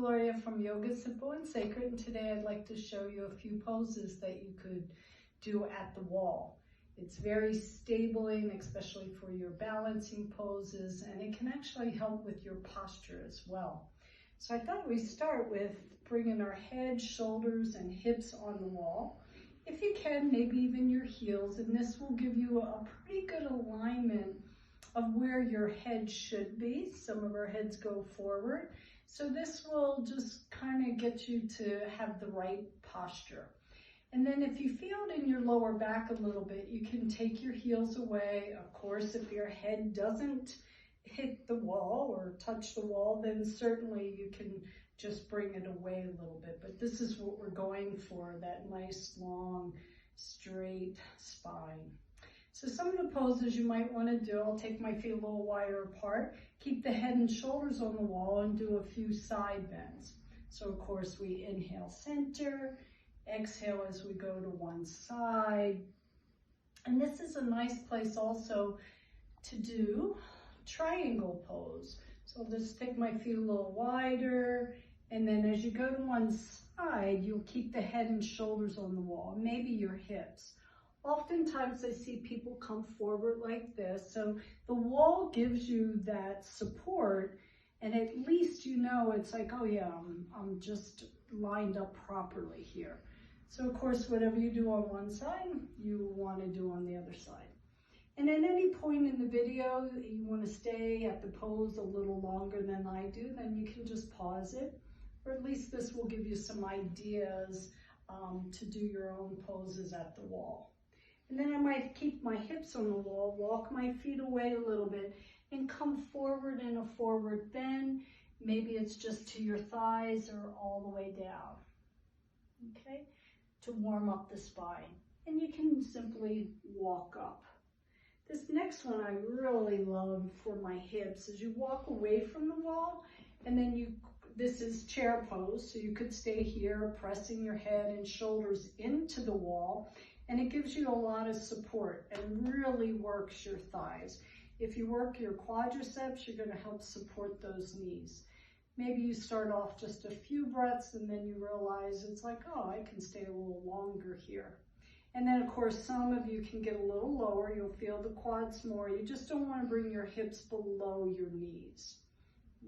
Gloria from Yoga Simple and Sacred, and today I'd like to show you a few poses that you could do at the wall. It's very stabling, especially for your balancing poses, and it can actually help with your posture as well. So I thought we'd start with bringing our head, shoulders, and hips on the wall. If you can, maybe even your heels, and this will give you a pretty good alignment of where your head should be. Some of our heads go forward. So this will just kind of get you to have the right posture. And then if you feel it in your lower back a little bit, you can take your heels away. Of course, if your head doesn't hit the wall or touch the wall, then certainly you can just bring it away a little bit. But this is what we're going for, that nice, long, straight spine. So some of the poses you might want to do, I'll take my feet a little wider apart, keep the head and shoulders on the wall, and do a few side bends. So of course we inhale center, exhale as we go to one side. And this is a nice place also to do triangle pose. So I'll just take my feet a little wider, and then as you go to one side, you'll keep the head and shoulders on the wall, maybe your hips. Oftentimes I see people come forward like this, so the wall gives you that support, and at least you know it's like, oh yeah, I'm just lined up properly here. So of course, whatever you do on one side, you want to do on the other side. And at any point in the video, you want to stay at the pose a little longer than I do, then you can just pause it, or at least this will give you some ideas to do your own poses at the wall. And then I might keep my hips on the wall, walk my feet away a little bit, and come forward in a forward bend. Maybe it's just to your thighs or all the way down, okay, to warm up the spine. And you can simply walk up. This next one I really love for my hips is you walk away from the wall, and then this is chair pose, so you could stay here pressing your head and shoulders into the wall. And it gives you a lot of support and really works your thighs. If you work your quadriceps, you're going to help support those knees. Maybe you start off just a few breaths and then you realize it's like, oh, I can stay a little longer here. And then of course, some of you can get a little lower. You'll feel the quads more. You just don't want to bring your hips below your knees.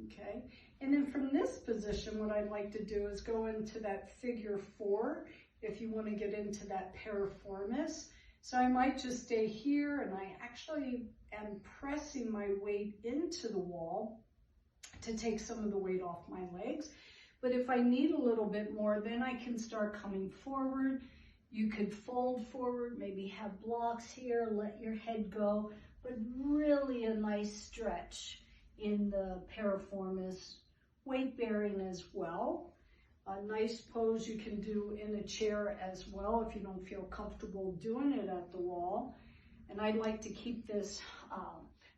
Okay. And then from this position, what I'd like to do is go into that figure 4. If you want to get into that piriformis. So I might just stay here, and I actually am pressing my weight into the wall to take some of the weight off my legs. But if I need a little bit more, then I can start coming forward. You could fold forward, maybe have blocks here, let your head go, but really a nice stretch in the piriformis, weight bearing as well. A nice pose you can do in a chair as well if you don't feel comfortable doing it at the wall. And I'd like to keep this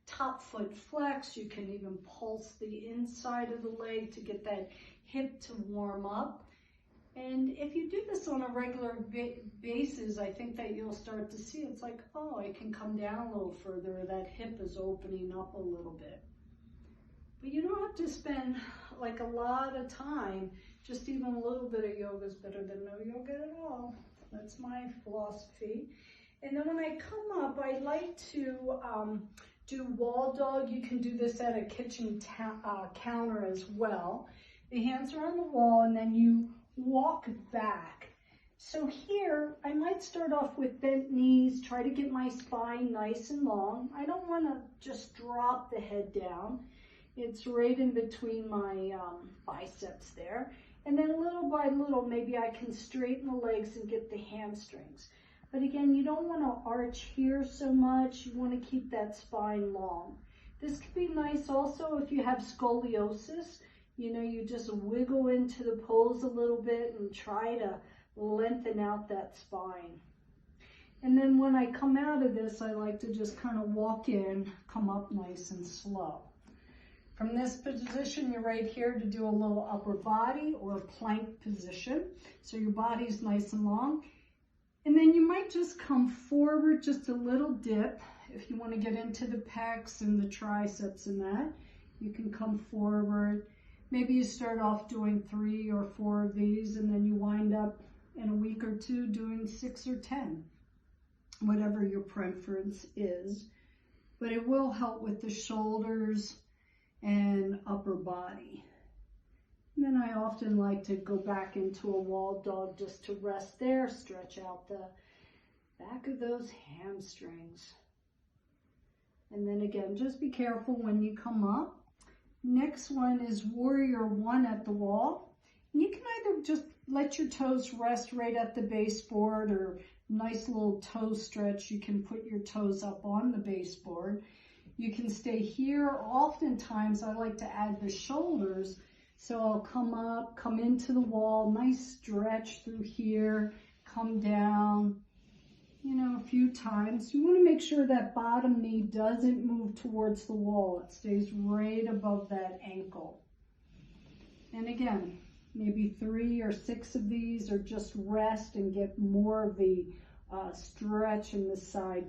top foot flex. You can even pulse the inside of the leg to get that hip to warm up. And if you do this on a regular basis, I think that you'll start to see it's like, oh, I can come down a little further. That hip is opening up a little bit. But you don't have to spend like a lot of time. Just even a little bit of yoga is better than no yoga at all. That's my philosophy. And then when I come up, I like to do wall dog. You can do this at a kitchen counter as well. The hands are on the wall, and then you walk back. So here, I might start off with bent knees, try to get my spine nice and long. I don't want to just drop the head down. It's right in between my biceps there. And then little by little, maybe I can straighten the legs and get the hamstrings. But again, you don't want to arch here so much. You want to keep that spine long. This could be nice also if you have scoliosis. You know, you just wiggle into the pose a little bit and try to lengthen out that spine. And then when I come out of this, I like to just kind of walk in, come up nice and slow. From this position, you're right here to do a little upper body or plank position. So your body's nice and long. And then you might just come forward, just a little dip. If you want to get into the pecs and the triceps and that, you can come forward. Maybe you start off doing 3 or 4 of these, and then you wind up in a week or 2 doing 6 or 10, whatever your preference is. But it will help with the shoulders and upper body. And then I often like to go back into a wall dog just to rest there, stretch out the back of those hamstrings. And then again, just be careful when you come up. Next one is Warrior One at the wall. And you can either just let your toes rest right at the baseboard, or nice little toe stretch. You can put your toes up on the baseboard. You can stay here. Oftentimes I like to add the shoulders. So I'll come up, come into the wall, nice stretch through here, come down, a few times. You want to make sure that bottom knee doesn't move towards the wall. It stays right above that ankle. And again, maybe 3 or 6 of these, or just rest and get more of the stretch in the side.